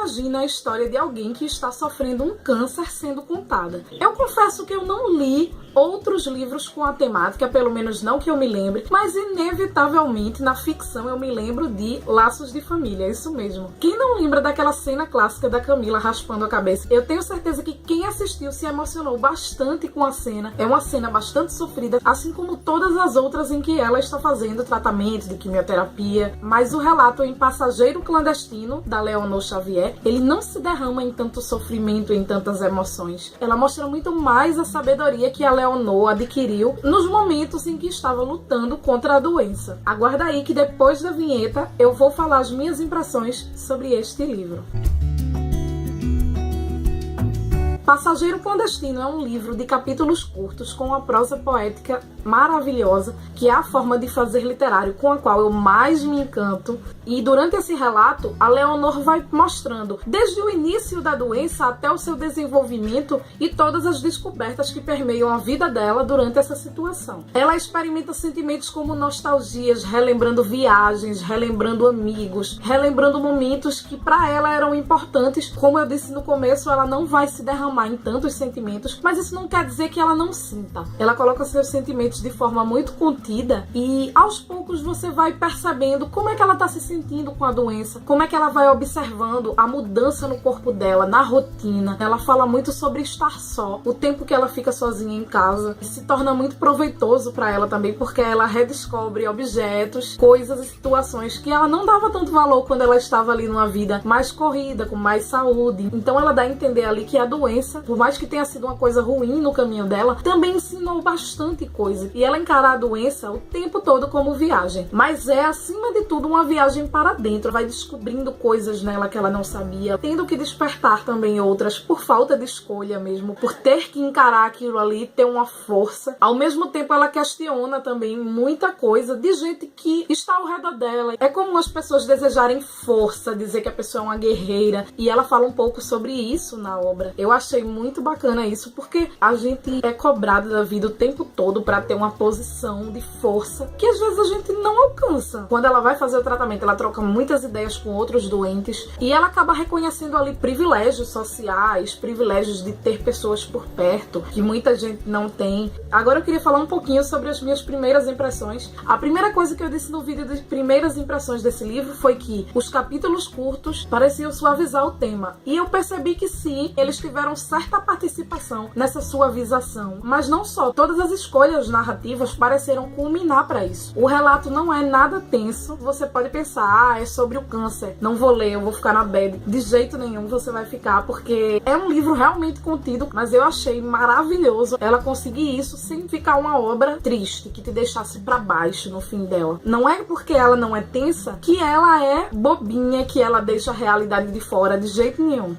imagina a história de alguém que está sofrendo um câncer sendo contada. Eu confesso que eu não li outros livros com a temática, pelo menos não que eu me lembre, mas inevitavelmente na ficção eu me lembro de Laços de Família, isso mesmo. Quem não lembra daquela cena clássica da Camila raspando a cabeça? Eu tenho certeza que quem assistiu se emocionou bastante com a cena. É uma cena bastante sofrida, assim como todas as outras em que ela está fazendo tratamento de quimioterapia, mas o relato em Passageiro Clandestino, da Leonor Xavier, ele não se derrama em tanto sofrimento, em tantas emoções. Ela mostra muito mais a sabedoria que a Leonor adquiriu nos momentos em que estava lutando contra a doença. Aguarda aí que depois da vinheta eu vou falar as minhas impressões sobre este livro. Passageiro Clandestino é um livro de capítulos curtos com uma prosa poética maravilhosa, que é a forma de fazer literário com a qual eu mais me encanto. E durante esse relato, a Leonor vai mostrando desde o início da doença até o seu desenvolvimento e todas as descobertas que permeiam a vida dela durante essa situação. Ela experimenta sentimentos como nostalgias, relembrando viagens, relembrando amigos, relembrando momentos que para ela eram importantes. Como eu disse no começo, ela não vai se derramar em tantos sentimentos, mas isso não quer dizer que ela não sinta. Ela coloca seus sentimentos de forma muito contida e aos poucos você vai percebendo como é que ela está se sentindo com a doença, como é que ela vai observando a mudança no corpo dela, na rotina. Ela fala muito sobre estar só, o tempo que ela fica sozinha em casa, e se torna muito proveitoso para ela também, porque ela redescobre objetos, coisas e situações que ela não dava tanto valor quando ela estava ali numa vida mais corrida, com mais saúde. Então ela dá a entender ali que a doença, por mais que tenha sido uma coisa ruim no caminho dela, também ensinou bastante coisa. E ela encara a doença o tempo todo como viagem. Mas é, acima de tudo, uma viagem para dentro. Vai descobrindo coisas nela que ela não sabia, tendo que despertar também outras por falta de escolha mesmo, por ter que encarar aquilo ali, ter uma força. Ao mesmo tempo, ela questiona também muita coisa de gente que está ao redor dela. É como as pessoas desejarem força, dizer que a pessoa é uma guerreira. E ela fala um pouco sobre isso na obra. Eu achei muito bacana isso, porque a gente é cobrado da vida o tempo todo para ter uma posição de força que às vezes a gente não alcança. Quando ela vai fazer o tratamento, ela troca muitas ideias com outros doentes e ela acaba reconhecendo ali privilégios sociais, privilégios de ter pessoas por perto, que muita gente não tem. Agora eu queria falar um pouquinho sobre as minhas primeiras impressões. A primeira coisa que eu disse no vídeo de primeiras impressões desse livro foi que os capítulos curtos pareciam suavizar o tema. E eu percebi que sim, eles tiveram certa participação nessa suavização. Mas não só, todas as escolhas narrativas pareceram culminar para isso. O relato não é nada tenso. Você pode pensar, é sobre o câncer, não vou ler, eu vou ficar na bad. De jeito nenhum você vai ficar, porque é um livro realmente contido, mas eu achei maravilhoso ela conseguir isso sem ficar uma obra triste, que te deixasse para baixo no fim dela. Não é porque ela não é tensa que ela é bobinha, que ela deixa a realidade de fora, de jeito nenhum.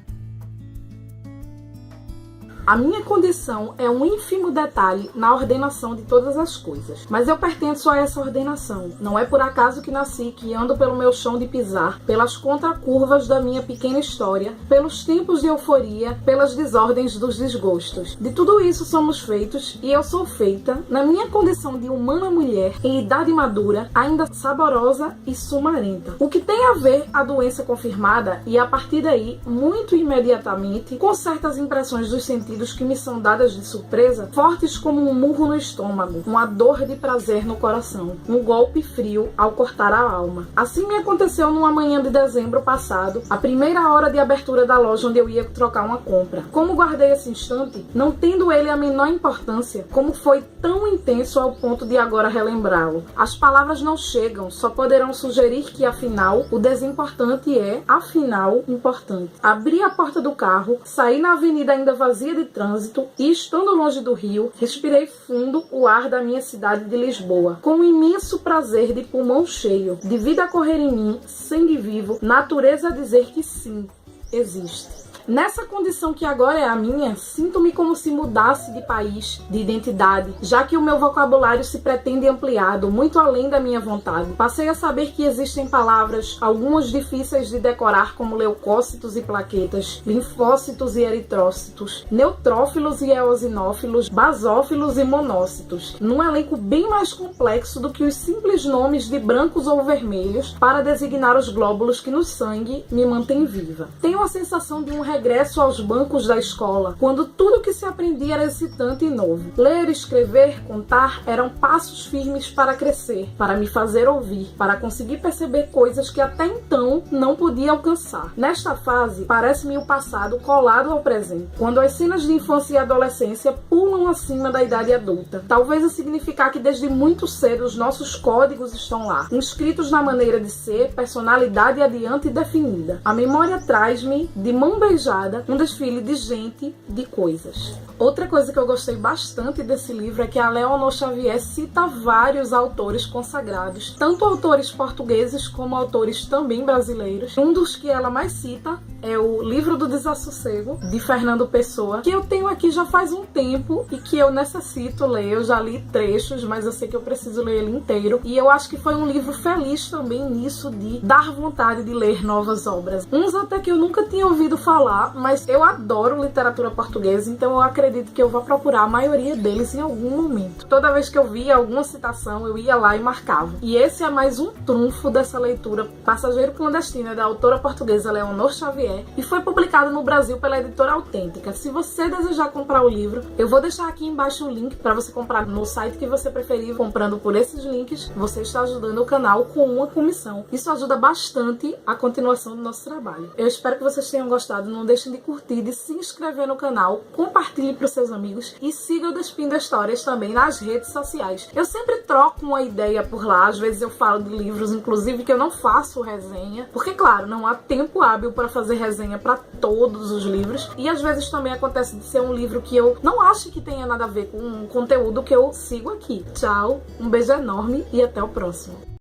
A minha condição é um ínfimo detalhe na ordenação de todas as coisas, mas eu pertenço a essa ordenação. Não é por acaso que nasci, que ando pelo meu chão de pisar, pelas contracurvas da minha pequena história, pelos tempos de euforia, pelas desordens dos desgostos. De tudo isso somos feitos, e eu sou feita, na minha condição de humana mulher, em idade madura, ainda saborosa e sumarenta. O que tem a ver a doença confirmada, e a partir daí, muito imediatamente, com certas impressões dos sentidos que me são dadas de surpresa, fortes como um murro no estômago, uma dor de prazer no coração, um golpe frio ao cortar a alma. Assim me aconteceu numa manhã de dezembro passado, a primeira hora de abertura da loja onde eu ia trocar uma compra. Como guardei esse instante, não tendo ele a menor importância, como foi tão intenso ao ponto de agora relembrá-lo. As palavras não chegam, só poderão sugerir que afinal, o desimportante é, afinal, importante. Abri a porta do carro, saí na avenida ainda vazia de trânsito e, estando longe do Rio, respirei fundo o ar da minha cidade de Lisboa, com um imenso prazer de pulmão cheio, de vida a correr em mim, sangue vivo, natureza a dizer que sim, existe. Nessa condição que agora é a minha, sinto-me como se mudasse de país, de identidade, já que o meu vocabulário se pretende ampliado muito além da minha vontade. Passei a saber que existem palavras, algumas difíceis de decorar, como leucócitos e plaquetas, linfócitos e eritrócitos, neutrófilos e eosinófilos, basófilos e monócitos, num elenco bem mais complexo do que os simples nomes de brancos ou vermelhos para designar os glóbulos que no sangue me mantêm viva. Tenho a sensação de um regresso aos bancos da escola, quando tudo que se aprendia era excitante e novo. Ler, escrever, contar eram passos firmes para crescer, para me fazer ouvir, para conseguir perceber coisas que até então não podia alcançar. Nesta fase, parece-me o passado colado ao presente, quando as cenas de infância e adolescência pulam acima da idade adulta. Talvez a significar que desde muito cedo os nossos códigos estão lá, inscritos na maneira de ser, personalidade adiante definida. A memória traz-me, de mão beijada, um desfile de gente, de coisas. Outra coisa que eu gostei bastante desse livro é que a Leonor Xavier cita vários autores consagrados, tanto autores portugueses como autores também brasileiros. Um dos que ela mais cita é o Livro do Desassossego, de Fernando Pessoa, que eu tenho aqui já faz um tempo e que eu necessito ler. Eu já li trechos, mas eu sei que eu preciso ler ele inteiro. E eu acho que foi um livro feliz também nisso de dar vontade de ler novas obras. Uns até que eu nunca tinha ouvido falar, mas eu adoro literatura portuguesa, então eu acredito que eu vou procurar a maioria deles em algum momento. Toda vez que eu via alguma citação, eu ia lá e marcava. E esse é mais um trunfo dessa leitura. Passageiro Clandestino é da autora portuguesa Leonor Xavier e foi publicado no Brasil pela Editora Autêntica. Se você desejar comprar o livro, eu vou deixar aqui embaixo o link para você comprar no site que você preferir. Comprando por esses links, você está ajudando o canal com uma comissão. Isso ajuda bastante a continuação do nosso trabalho. Eu espero que vocês tenham gostado. Não deixem de curtir, de se inscrever no canal, compartilhe para os seus amigos e siga o Despindo Histórias também nas redes sociais. Eu sempre troco uma ideia por lá. Às vezes eu falo de livros, inclusive, que eu não faço resenha, porque, claro, não há tempo hábil para fazer resenha para todos os livros, e às vezes também acontece de ser um livro que eu não acho que tenha nada a ver com o conteúdo que eu sigo aqui. Tchau, um beijo enorme e até o próximo.